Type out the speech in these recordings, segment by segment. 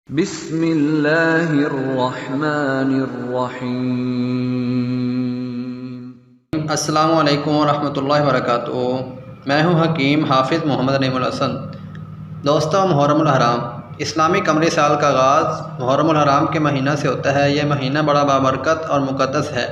बिस्मिल्लाहिर्रहमानिर्रहीम। अस्सलामुअलैकुम वरहमतुल्लाहि वबरकातुहू। मैं हूँ हकीम हाफिज़ मोहम्मद नईमुल हसन। दोस्तों, मुहर्रमुल हराम इस्लामी कमरी साल का आगाज़ मुहर्रमुल हराम के महीना से होता है। यह महीना बड़ा बाबरकत और मुक़द्दस है।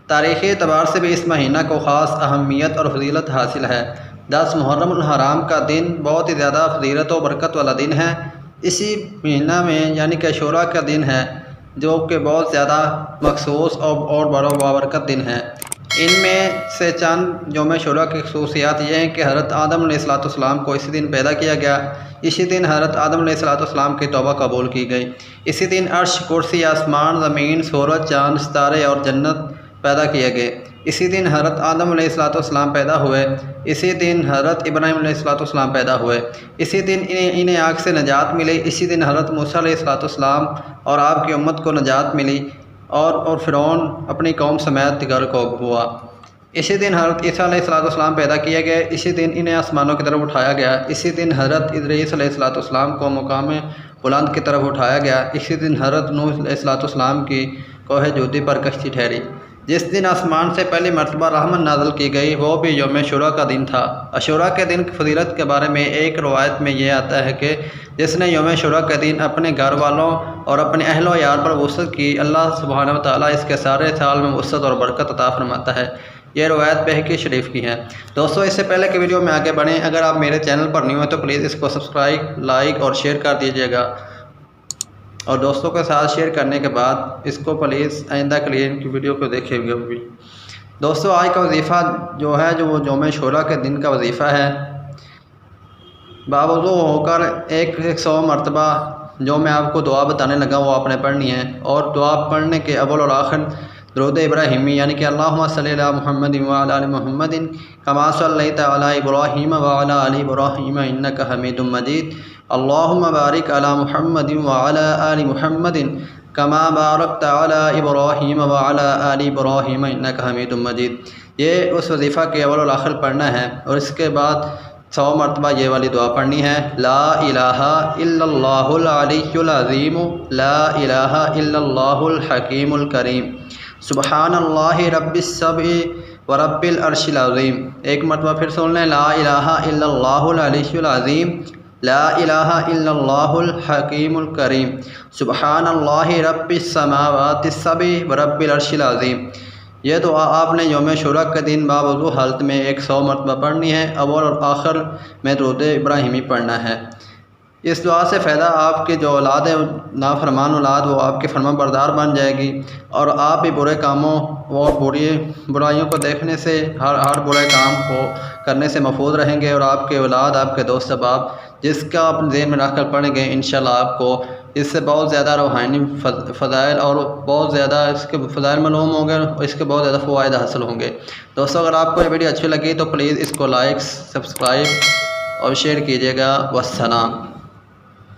तारीख़ी एतबार से भी इस महीना को ख़ास अहमियत और फजीलत हासिल है। 10 मुहर्रमुल हराम का दिन बहुत ही ज़्यादा फजीलत और बरकत वाला दिन है। इसी महीना में यानी कि अशूरा का दिन है, जो कि बहुत ज़्यादा मखसूस और बड़ा बाबरकत दिन है। इनमें से चंद यौम अशूरा की खसूसियात ये हैं कि हज़रत आदम अलैहिस्सलाम को इसी दिन पैदा किया गया। इसी दिन हज़रत आदम अलैहिस्सलाम की तौबा कबूल की गई। इसी दिन अर्श, कुर्सी, आसमान, ज़मीन, सूरज, चाँद, सितारे और जन्नत पैदा किए गए। इसी दिन हज़रत आदम अलैहिस्सलाम पैदा हुए। इसी दिन हज़रत इब्राहीम अलैहिस्सलाम पैदा हुए। इसी दिन इन्हें आग से नजात मिली। इसी दिन हज़रत मूसा अलैहिस्सलाम और आपकी उम्मत को नजात मिली और फ़िरौन अपनी कौम समेत गर्क हुआ। इसी दिन हज़रत ईसा अलैहिस्सलाम पैदा किए गए। इसी दिन इन्हें आसमानों की तरफ उठाया गया। इसी दिन हज़रत इदरीस अलैहिस्सलाम को मुकाम बुलंद की तरफ उठाया गया। इसी दिन हज़रत नूह अलैहिस्सलाम की कोहे जूदी पर कश्ती ठहरी। जिस दिन आसमान से पहली मरतबा रहमत नाज़िल की गई, वो भी यौम अशूरा का दिन था। अशूरा के दिन की फजीलत के बारे में एक रवायत में ये आता है कि जिसने यौम अशूरा के दिन अपने घर वालों और अपने अहलो यार पर वुसअत की, अल्लाह सुब्हानहू व तआला इसके सारे साल में वुसअत और बरकत अता फरमाता है। यह रवायत बैहक़ी शरीफ की है। दोस्तों, इससे पहले कि वीडियो में आगे बढ़ें, अगर आप मेरे चैनल पर न्यू हैं तो प्लीज़ इसको सब्सक्राइब, लाइक और शेयर कर दीजिएगा। और दोस्तों के साथ शेयर करने के बाद इसको प्लीज़ आइंदा के लिए इनकी वीडियो को देखिएगा भी। दोस्तों, आज का वजीफ़ा जो है, जो वो यौम अशूरा के दिन का वजीफ़ा है, बावज़ू होकर 100 मरतबा जो मैं आपको दुआ बताने लगा वो आपने पढ़नी है। और दुआ पढ़ने के अव्वल और आखिर दुरूद इब्राहिमी यानी कि अल्लाहुम्मा सल्लि अला मुहम्मदिन व अला आलि मुहम्मदिन कमा सल्लैता अला इब्राहीम व अला आलि इब्राहीम इन्नका हमीदुम मजीद। अल्लाहुम्मा बारिक अला मुहम्मदिन व अला आलि मुहम्मदिन कमा बारकता अला इब्राहीम व अला आलि इब्राहीम इन्नका हमीदुम मजीद। ये उस वजीफ़ा के अव्वल और आखिर पढ़ना है और इसके बाद 100 मरतबा ये वाली दुआ पढ़नी है। ला इलाहा इल्लल्लाहुल अलियुल अज़ीम, ला इलाहा इल्लल्लाहुल हकीमुल करीम, सुब्हानल्लाहि रब्बिस सबइ व रब्बिल अर्शिल अज़ीम। एक मरतबा फिर सुन लें। ला इलाहा इल्लल्लाहुल अलियुल अज़ीम, ला इलाहा इल्लल्लाहुल हकीमुल करीम, सुब्हानल्लाहि रब्बिस समावातिस सबइ व रब्बिल अर्शिल अज़ीम। यह दुआ आपने यौम अशूरा के दिन बावज़ू हालत में 100 मरतबा पढ़नी है। अव्वल और आखिर में दुरूद इब्राहिमी पढ़ना है। इस दुआ से फ़ायदा आपकी जो औलाद है, नाफरमान औलाद, वो आपकी फरमाबरदार बन जाएगी और आप भी बुरे कामों और बुराइयों को देखने से, हर बुरे काम को करने से महफूज रहेंगे। और आपके औलाद, आपके दोस्त अहबाब जिसका आप ज़हन में रख कर पढ़ेंगे, इंशाल्लाह आपको इससे बहुत ज़्यादा रूहानी फ़ज़ाइल और बहुत ज़्यादा इसके फ़ज़ाइल मालूम होंगे और इसके बहुत ज़्यादा फ़वाइद हासिल होंगे। दोस्तों, अगर आपको ये वीडियो अच्छी लगी तो प्लीज़ इसको लाइक, सब्सक्राइब और शेयर कीजिएगा। वस्सलाम।